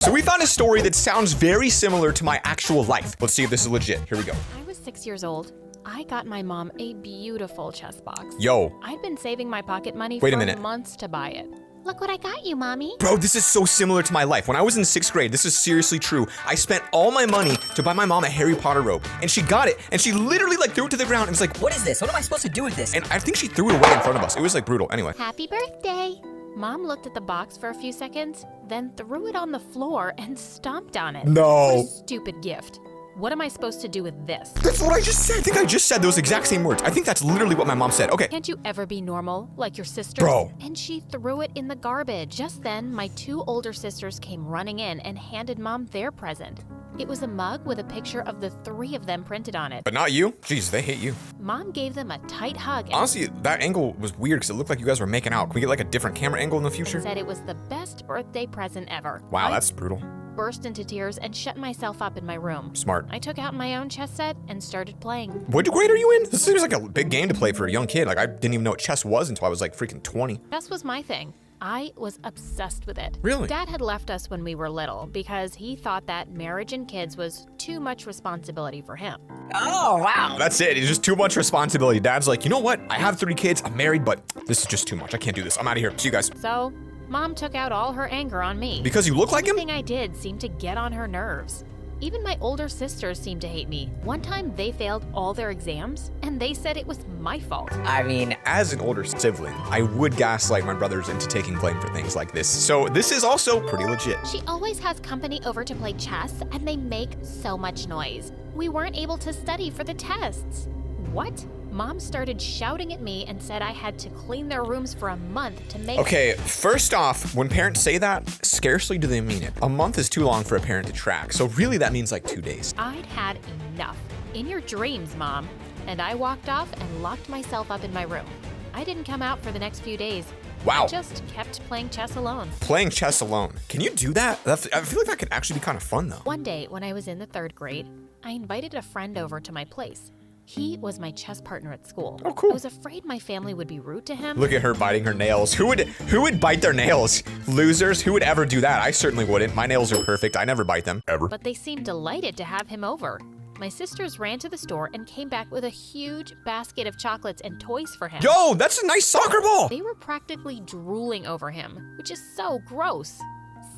So we found a story that sounds very similar to my actual life. Let's see if this is legit. Here we go. I was 6 years old. I got my mom a beautiful chess box. Yo. I'd been saving my pocket money Wait a for minute. months to buy it. Look what I got you, Mommy. Bro, this is so similar to my life. When I was in 6th grade, this is seriously true. I spent all my money to buy my mom a Harry Potter robe, and she got it, and she literally like threw it to the ground and was like, What is this? What am I supposed to do with this? and I think she threw it away in front of us. It was like brutal. Anyway. Happy birthday. Mom looked at the box for a few seconds, then threw it on the floor and stomped on it. No. What a stupid gift. What am I supposed to do with this? That's what I just said. I think I just said those exact same words. I think that's literally what my mom said. Okay. Can't you ever be normal, like your sisters? Bro. And she threw it in the garbage. Just then, my 2 older sisters came running in and handed Mom their present. It was a mug with a picture of the 3 of them printed on it. But not you. Jeez, they hate you. Mom gave them a tight hug and Honestly, that angle was weird because it looked like you guys were making out. Can we get like a different camera angle in the future? said it was the best birthday present ever. Wow, I that's brutal. burst into tears and shut myself up in my room. Smart. I took out my own chess set and started playing. What grade are you in? This seems like a big game to play for a young kid. Like, I didn't even know what chess was until I was like freaking 20. Chess was my thing. I was obsessed with it. Really? Dad had left us when we were little because he thought that marriage and kids was too much responsibility for him. Oh, wow. That's it. It's just too much responsibility. Dad's like, you know what? I have 3 kids. I'm married, but this is just too much. I can't do this. I'm out of here. See you guys. So, Mom took out all her anger on me. Because you look like him? Everything I did seemed to get on her nerves. Even my older sisters seemed to hate me. One time they failed all their exams, and they said it was my fault. I mean, As an older sibling, I would gaslight my brothers into taking blame for things like this. So this is also pretty legit. She always has company over to play chess, and they make so much noise. We weren't able to study for the tests. What? Mom started shouting at me and said I had to clean their rooms for a month to make— Okay, first off, when parents say that, scarcely do they mean it. A month is too long for a parent to track, so really that means like 2 days. I'd had enough. In your dreams, Mom. And I walked off and locked myself up in my room. I didn't come out for the next few days. Wow. I just kept playing chess alone. Playing chess alone. Can you do that? I feel like that could actually be kind of fun though. One day, when I was in the 3rd grade, I invited a friend over to my place. He was my chess partner at school. Oh, cool. I was afraid my family would be rude to him. Look at her biting her nails. Who would bite their nails? Losers? Who would ever do that? I certainly wouldn't. My nails are perfect. I never bite them. Ever. But they seemed delighted to have him over. My sisters ran to the store and came back with a huge basket of chocolates and toys for him. Yo, that's a nice soccer ball. They were practically drooling over him, which is so gross.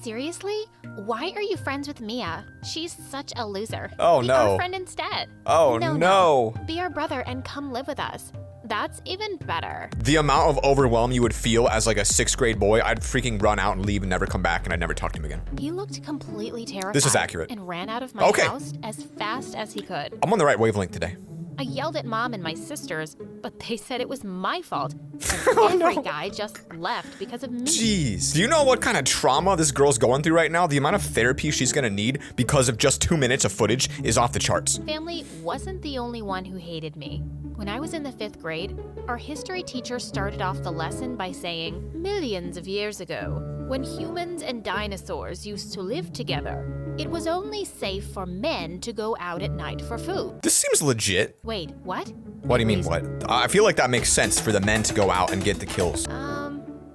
Seriously? Why are you friends with Mia? She's such a loser. Oh, Be no. our friend instead. Oh, no. Be our brother and come live with us. That's even better. The amount of overwhelm you would feel as like a 6th grade boy, I'd freaking run out and leave and never come back and I'd never talk to him again. He looked completely terrified. This is accurate. And ran out of my Okay. house as fast as he could. I'm on the right wavelength today. I yelled at Mom and my sisters, but they said it was my fault. And Oh, every no. guy just left because of me. Jeez. Do you know what kind of trauma this girl's going through right now? The amount of therapy she's gonna need because of just 2 minutes of footage is off the charts. Family wasn't the only one who hated me. When I was in the 5th grade, our history teacher started off the lesson by saying, millions of years ago, when humans and dinosaurs used to live together, it was only safe for men to go out at night for food. This seems legit. Wait, what? What do you mean, what? I feel like that makes sense for the men to go out and get the kills.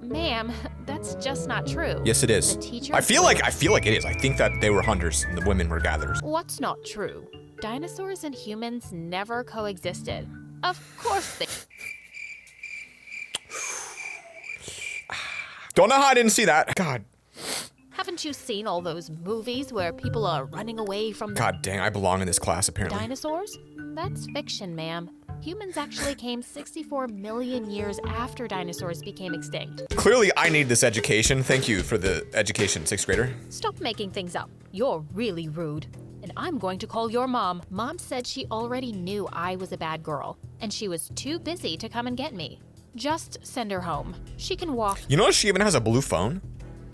Ma'am, that's just not true. Yes, it is. The teacher I feel like it is. I think that they were hunters and the women were gatherers. What's not true? Dinosaurs and humans never coexisted. Of course they— Don't know how I didn't see that. God. Haven't you seen all those movies where people are running away from the God dang, I belong in this class apparently. dinosaurs? That's fiction, ma'am. Humans actually came 64 million years after dinosaurs became extinct. Clearly, I need this education. Thank you for the education, 6th grader. Stop making things up. You're really rude. And I'm going to call your mom. Mom said she already knew I was a bad girl, and she was too busy to come and get me. Just send her home. She can walk. You notice she even has a blue phone?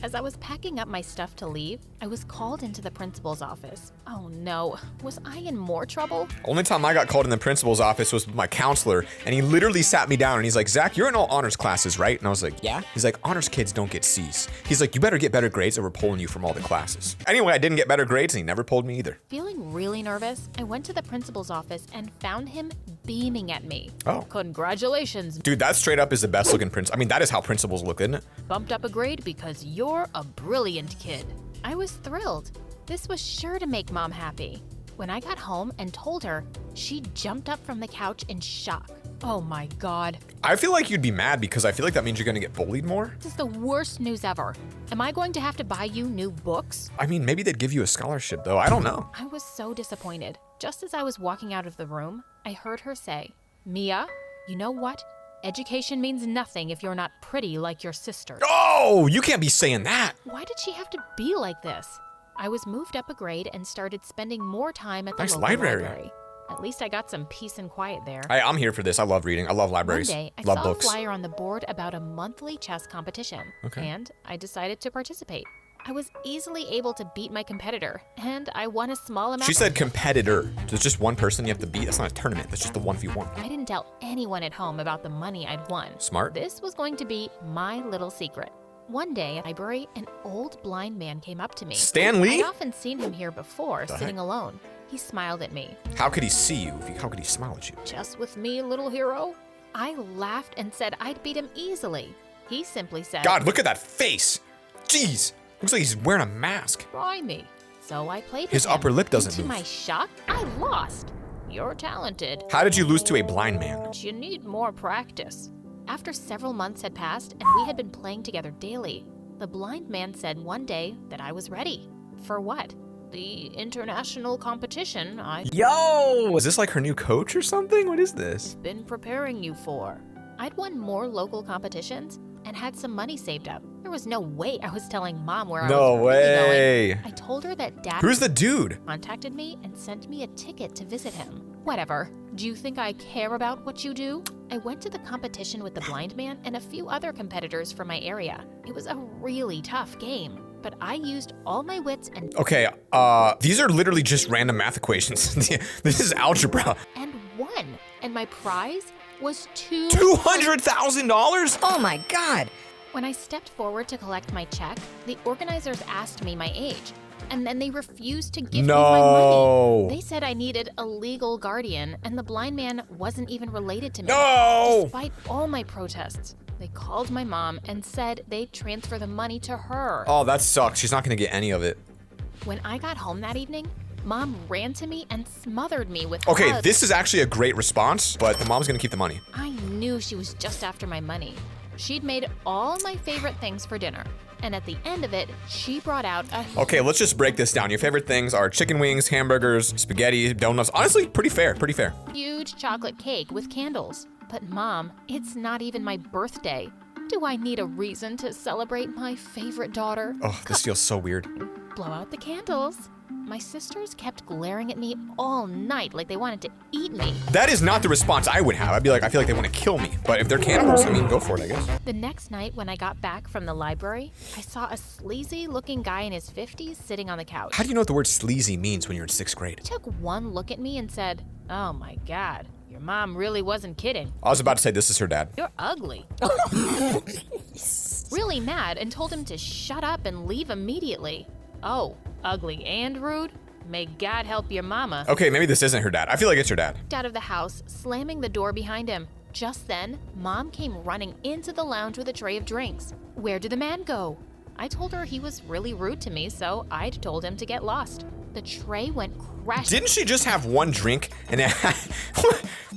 As I was packing up my stuff to leave, I was called into the principal's office. Oh no, was I in more trouble? Only time I got called in the principal's office was with my counselor, and he literally sat me down and he's like, Zach, you're in all honors classes, right? And I was like, Yeah. He's like, honors kids don't get C's. He's like, you better get better grades or we're pulling you from all the classes. Anyway, I didn't get better grades and he never pulled me either. Feeling really nervous, I went to the principal's office and found him beaming at me. Oh. Congratulations. Dude, that straight up is the best looking principal. I mean, that is how principals look, isn't it? Bumped up a grade because you're a brilliant kid. I was thrilled. This was sure to make Mom happy. When I got home and told her, she jumped up from the couch in shock. Oh my God. I feel like you'd be mad because I feel like that means you're gonna get bullied more. This is the worst news ever. Am I going to have to buy you new books? I mean, maybe they'd give you a scholarship though. I don't know. I was so disappointed. Just as I was walking out of the room, I heard her say, Mia, you know what? Education means nothing if you're not pretty like your sister. Oh, you can't be saying that. Why did she have to be like this? I was moved up a grade and started spending more time at the Nice local library. At least I got some peace and quiet there. I'm here for this. I love reading. I love libraries. One day, I love saw books. a flyer on the board about a monthly chess competition, and I decided to participate. I was easily able to beat my competitor, and I won a small amount. She said competitor. There's just one person you have to beat. That's not a tournament. That's just the 1v1. I didn't tell anyone at home about the money I'd won. Smart. This was going to be my little secret. One day at the library, an old blind man came up to me. Stan Lee? I'd often seen him here before, sitting alone. He smiled at me. How could he see you? How could he smile at you? Just with me, little hero? I laughed and said I'd beat him easily. He simply said, God, look at that face. Jeez. Looks like he's wearing a mask. try me. So I played with His him. upper lip doesn't To move. my shock, I lost. You're talented, How did you lose to a blind man? but you need more practice. After several months had passed and we had been playing together daily, the blind man said one day that I was ready. For what? The international competition I've Yo! Is this like her new coach or something? What is this? been preparing you for. I'd won more local competitions and had some money saved up. There was no way I was telling Mom where I No was really way. going. I told her that Dad Who's the dude? contacted me and sent me a ticket to visit him. Whatever. Do you think I care about what you do? I went to the competition with the blind man and a few other competitors from my area. It was a really tough game, but I used all my wits and Okay, these are literally just random math equations. This is algebra. won. And my prize was $200,000? Oh my God! When I stepped forward to collect my check, the organizers asked me my age, and then they refused to give me my No. money. They said I needed a legal guardian, and the blind man wasn't even related to me. No. Despite all my protests, they called my mom and said they'd transfer the money to her. Oh, that sucks. She's not gonna get any of it. When I got home that evening, Mom ran to me and smothered me with Okay, hugs. this is actually a great response, but the mom's gonna keep the money. I knew she was just after my money. She'd made all my favorite things for dinner, and at the end of it, she brought out a Okay, let's just break this down. Your favorite things are chicken wings, hamburgers, spaghetti, donuts. Honestly, pretty fair, pretty fair. huge chocolate cake with candles. But Mom, it's not even my birthday. Do I need a reason to celebrate my favorite daughter? Oh, this feels so weird. Blow out the candles. My sisters kept glaring at me all night like they wanted to eat me. That is not the response I would have. I'd be like, I feel like they want to kill me. But if they're cannibals, I mean, go for it, I guess. The next night when I got back from the library, I saw a sleazy looking guy in his 50s sitting on the couch. How do you know what the word sleazy means when you're in 6th grade? He took one look at me and said, "Oh my God, your mom really wasn't kidding. I was about to say this is her dad. You're ugly." Really mad and told him to shut up and leave immediately. Oh, ugly and rude? May God help your mama. Okay, maybe this isn't her dad. I feel like it's her dad. Out of the house, slamming the door behind him. Just then, Mom came running into the lounge with a tray of drinks. Where did the man go? I told her he was really rude to me, so I'd told him to get lost. The tray went crashing. Didn't she just have one drink and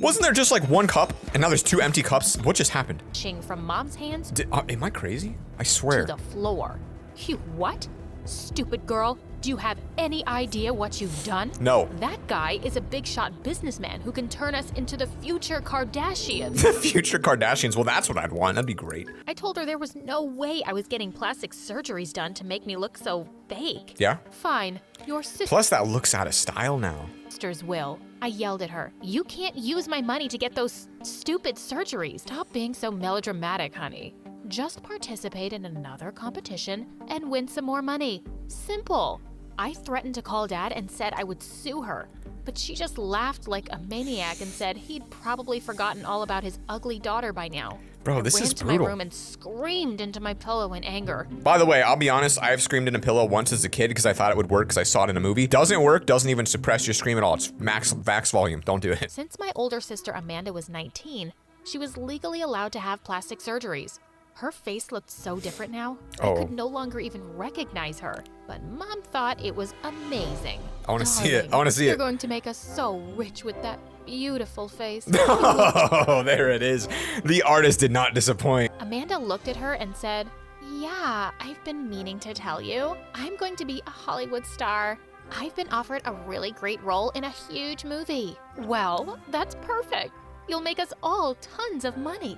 wasn't there just like one cup and now there's 2 empty cups? What just happened? From Mom's hands Am I crazy? I to swear. the floor. You what? Stupid girl, do you have any idea what you've done? No. That guy is a big shot businessman who can turn us into the future Kardashians. The future Kardashians. Well, that's what I'd want. That'd be great. I told her there was no way I was getting plastic surgeries done to make me look so fake. Yeah? Fine, your Plus, that looks out of style now. sisters will. I yelled at her. You can't use my money to get those stupid surgeries. Stop being so melodramatic, honey. Just participate in another competition and win some more money. Simple. I threatened to call Dad and said I would sue her, but she just laughed like a maniac and said he'd probably forgotten all about his ugly daughter by now. Bro, I this ran is to brutal. my room and screamed into my pillow in anger. By the way, I'll be honest, I've screamed in a pillow once as a kid because I thought it would work because I saw it in a movie. Doesn't work, doesn't even suppress your scream at all. It's max volume. Don't do it. Since my older sister Amanda was 19, she was legally allowed to have plastic surgeries. Her face looked so different now. Oh. I could no longer even recognize her. But Mom thought it was amazing. I want to see it. Darling, I want to see You're it. going to make us so rich with that beautiful face. Oh, there it is. The artist did not disappoint. Amanda looked at her and said, "Yeah, I've been meaning to tell you. I'm going to be a Hollywood star. I've been offered a really great role in a huge movie." "Well, that's perfect. You'll make us all tons of money."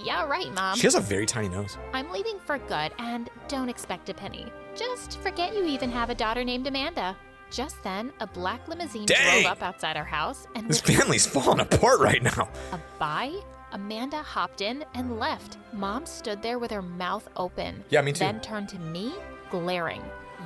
Yeah, right, Mom. She has a very tiny nose. "I'm leaving for good and don't expect a penny. Just forget you even have a daughter named Amanda." Just then, a black limousine Dang. drove up outside our house, and This with family's falling apart right now. a bye, Amanda hopped in and left. Mom stood there with her mouth open. Yeah, me too. Then turned to me, glaring.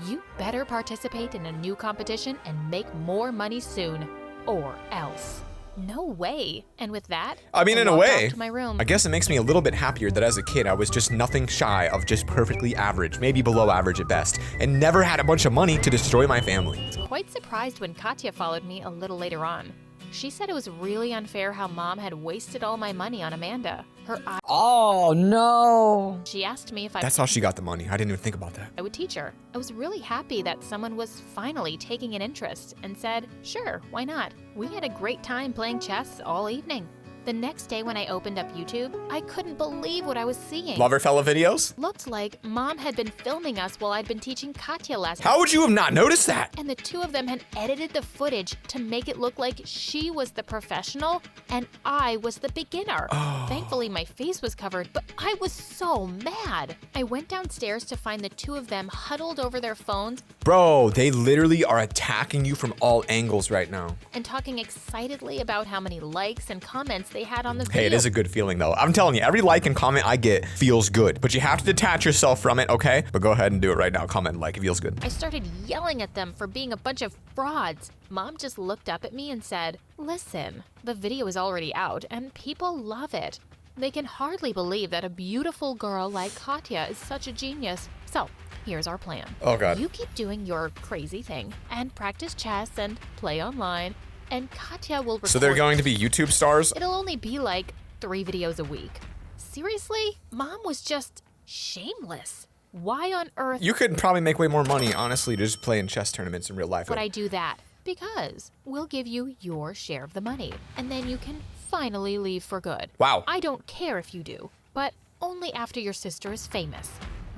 "You better participate in a new competition and make more money soon, or else." No way. And with that, I mean, in a walked way, off to my room. I guess it makes me a little bit happier that as a kid, I was just nothing shy of just perfectly average, maybe below average at best, and never had a bunch of money to destroy my family. I was quite surprised when Katya followed me a little later on. She said it was really unfair how Mom had wasted all my money on Amanda. Her eyes. Oh no. She asked me if I That's how she got the money. I didn't even think about that. would teach her. I was really happy that someone was finally taking an interest and said, "Sure, why not?" We had a great time playing chess all evening. The next day when I opened up YouTube, I couldn't believe what I was seeing. Lover fella videos? Looked like Mom had been filming us while I'd been teaching Katya lessons. How would you have not noticed that? And the two of them had edited the footage to make it look like she was the professional and I was the beginner. Thankfully, my face was covered, but I was so mad. I went downstairs to find the two of them huddled over their phones Bro, they literally are attacking you from all angles right now. and talking excitedly about how many likes and comments they had on the video. Hey, it is a good feeling though. I'm telling you, every like and comment I get feels good, but you have to detach yourself from it, okay? But go ahead and do it right now. Comment and like, it feels good. I started yelling at them for being a bunch of frauds. Mom just looked up at me and said, "Listen, the video is already out and people love it. They can hardly believe that a beautiful girl like Katya is such a genius. So, here's our plan. Oh God. You keep doing your crazy thing and practice chess and play online, and Katya will record. So they're going to be YouTube stars? It'll only be like 3 videos a week." Seriously? Mom was just shameless. Why on earth You could probably make way more money, honestly, just playing chess tournaments in real life. would I do that? Because we'll give you your share of the money, and then you can finally leave for good. Wow. I don't care if you do, but only after your sister is famous.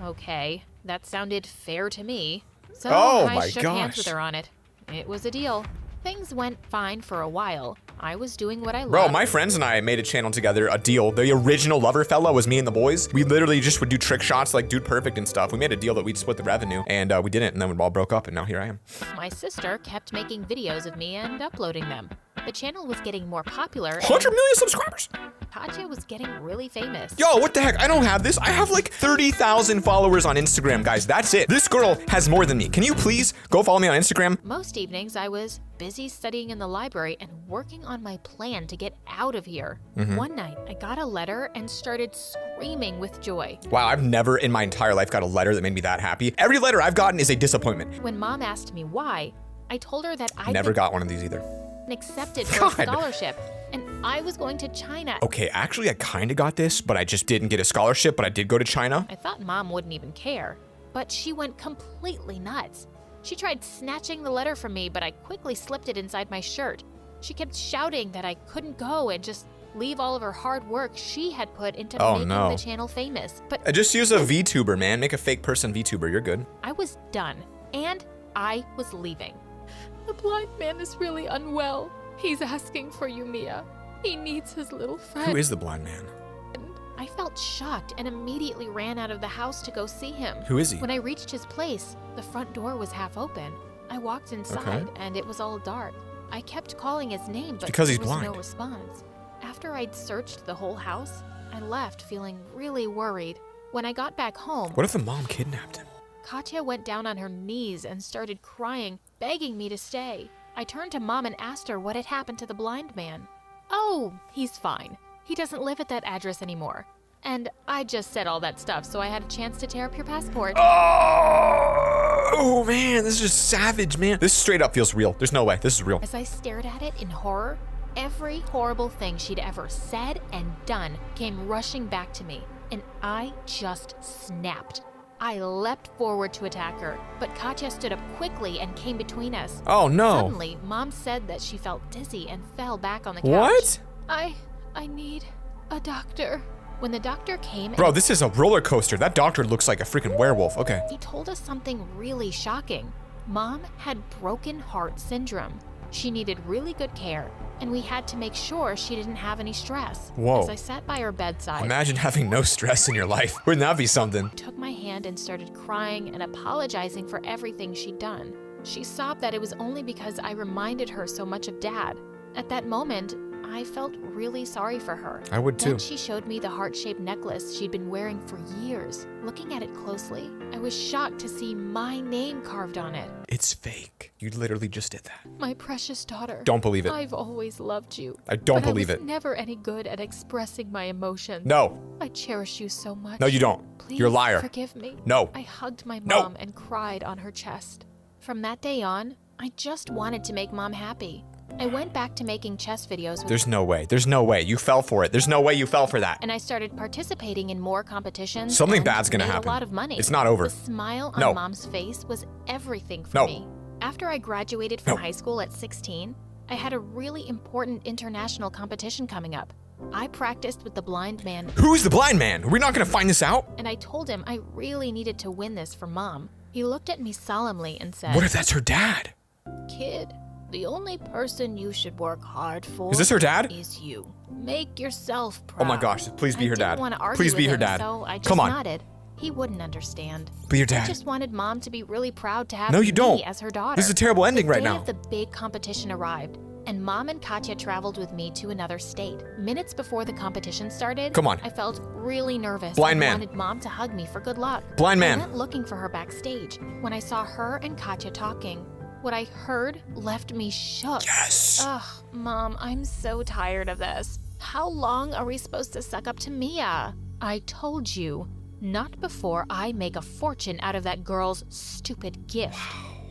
Okay, that sounded fair to me. So Oh I my shook hands gosh. with her on it. It was a deal. Things went fine for a while. I was doing what I loved. Bro, my friends and I made a channel together, a deal. The original lover fella was me and the boys. We literally just would do trick shots like Dude Perfect and stuff. We made a deal that we'd split the revenue, and we didn't, and then we all broke up, and now here I am. My sister kept making videos of me and uploading them. The channel was getting more popular, 100 million subscribers. Katya was getting really famous. Yo, what the heck? I don't have this. I have like 30,000 followers on Instagram, guys. That's it. This girl has more than me. Can you please go follow me on Instagram? Most evenings, I was busy studying in the library and working on my plan to get out of here. One night, I got a letter and started screaming with joy. Wow, I've never in my entire life got a letter that made me that happy. Every letter I've gotten is a disappointment. When Mom asked me why, I told her that I'd Never been got one of these either. accepted for a God. scholarship, and I was going to China. Okay, actually, I kind of got this, but I just didn't get a scholarship, but I did go to China. I thought Mom wouldn't even care, but she went completely nuts. She tried snatching the letter from me, but I quickly slipped it inside my shirt. She kept shouting that I couldn't go and just leave all of her hard work she had put into Oh, making no. the channel famous. But Just use a VTuber, man. Make a fake person VTuber. You're good. I was done, and I was leaving. "The blind man is really unwell. He's asking for you, Mia. He needs his little friend." Who is the blind man? I felt shocked and immediately ran out of the house to go see him. Who is he? When I reached his place, the front door was half open. I walked inside, and it was all dark. I kept calling his name, but because he's there was no blind. response. After I'd searched the whole house, I left feeling really worried. When I got back home, What if the mom kidnapped him? Katya went down on her knees and started crying, begging me to stay. I turned to Mom and asked her what had happened to the blind man. "Oh, he's fine. He doesn't live at that address anymore." And I just said all that stuff, so I had a chance to tear up your passport. Oh, man, this is just savage, man. This straight up feels real. There's no way. This is real. As I stared at it in horror, every horrible thing she'd ever said and done came rushing back to me. and I just snapped. I leapt forward to attack her, but Katya stood up quickly and came between us. Oh no. Suddenly, Mom said that she felt dizzy and fell back on the couch. What? I need a doctor. When the doctor came, Bro, this is a roller coaster. That doctor looks like a freaking werewolf. Okay. he told us something really shocking. Mom had broken heart syndrome. She needed really good care, and we had to make sure she didn't have any stress. Whoa. As I sat by her bedside, Imagine having no stress in your life. Wouldn't that be something? took my hand and started crying and apologizing for everything she'd done. She sobbed that it was only because I reminded her so much of Dad. At that moment, I felt really sorry for her. I would too. Then she showed me the heart-shaped necklace she'd been wearing for years. Looking at it closely, I was shocked to see my name carved on it. It's fake. You literally just did that. My precious daughter. Don't believe it. I've always loved you. I don't but believe I it. was never any good at expressing my emotions. No. I cherish you so much. No, you don't. Please You're a liar. forgive me. No. I hugged my No. mom and cried on her chest. From that day on, I just wanted to make Mom happy. I went back to making chess videos with There's no way. There's no way. You fell for it. There's no way you fell for that. and I started participating in more competitions. Something and bad's gonna made happen. A lot of money. It's not over. The smile on No. Mom's face was everything for No. me. After I graduated from No. high school at 16, I had a really important international competition coming up. I practiced with the blind man, Who's the blind man? Are we not gonna find this out? and I told him I really needed to win this for Mom. He looked at me solemnly and said, What if that's her dad? "Kid, the only person you should work hard for Is this her dad? is you. Make yourself proud." Oh my gosh, please be I her didn't dad. want to argue Please be with her him, dad. So I just Come on. nodded. He wouldn't understand. Be your I dad. just wanted Mom to be really proud to have No, you me don't. as her daughter. This is a terrible ending The right day now. of the big competition arrived, and Mom and Katya traveled with me to another state. Minutes before the competition started, Come on. I felt really nervous Blind and man. wanted Mom to hug me for good luck. Blind I man. went looking for her backstage. When I saw her and Katya talking, what I heard left me shook. Yes. Ugh, Mom, I'm so tired of this. How long are we supposed to suck up to Mia? I told you, not before I make a fortune out of that girl's stupid gift.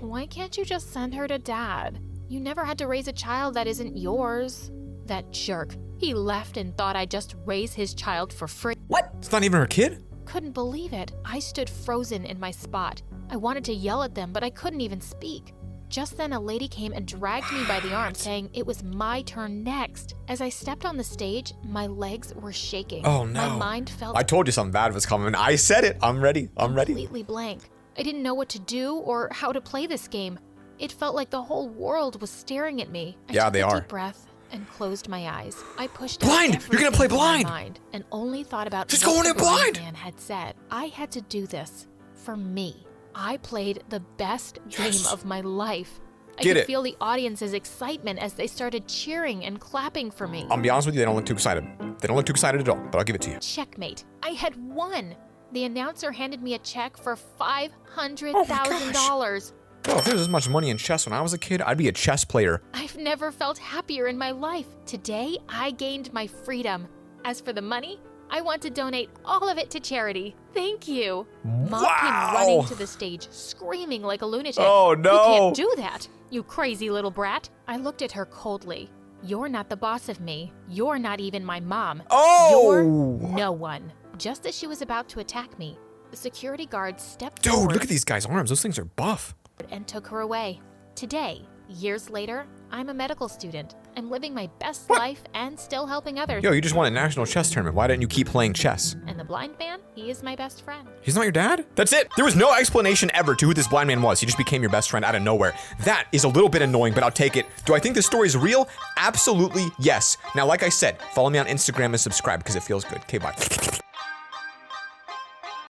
Why can't you just send her to Dad? You never had to raise a child that isn't yours. That jerk. He left and thought I'd just raise his child for free. What? It's not even her kid? Couldn't believe it. I stood frozen in my spot. I wanted to yell at them, but I couldn't even speak. Just then, a lady came and dragged me by the arm, saying it was my turn next. As I stepped on the stage, my legs were shaking. Oh no. My mind felt I told you something bad was coming. I said it. I'm ready. I'm ready. completely blank. I didn't know what to do or how to play this game. It felt like the whole world was staring at me. I Yeah, took they a are. deep breath and closed my eyes. I pushed Blind! out You're gonna play everything in my blind! mind and only thought about She's what going the in blind! blind man had said. I had to do this for me. I played the best Yes. game of my life. I Get could it. feel the audience's excitement as they started cheering and clapping for me. I'll be honest with you, they don't look too excited. They don't look too excited at all, but I'll give it to you. Checkmate. I had won. The announcer handed me a check for Oh $500,000. Bro, if there was as much money in chess when I was a kid, I'd be a chess player. I've never felt happier in my life. Today, I gained my freedom. As for the money, I want to donate all of it to charity. Thank you. Mom Wow. came running to the stage, screaming like a lunatic. Oh, no. You can't do that, you crazy little brat. I looked at her coldly. You're not the boss of me. You're not even my mom. You're Oh! no one. Just as she was about to attack me, the security guard stepped Dude, forward look at these guys' arms. Those things are buff. and took her away. Today, years later, I'm a medical student. I'm living my best What? life and still helping others. Yo, you just won a national chess tournament. Why didn't you keep playing chess? And the blind man, he is my best friend. He's not your dad? That's it. There was no explanation ever to who this blind man was. He just became your best friend out of nowhere. That is a little bit annoying, but I'll take it. Do I think this story is real? Absolutely yes. Now, like I said, follow me on Instagram and subscribe because it feels good. Okay, bye.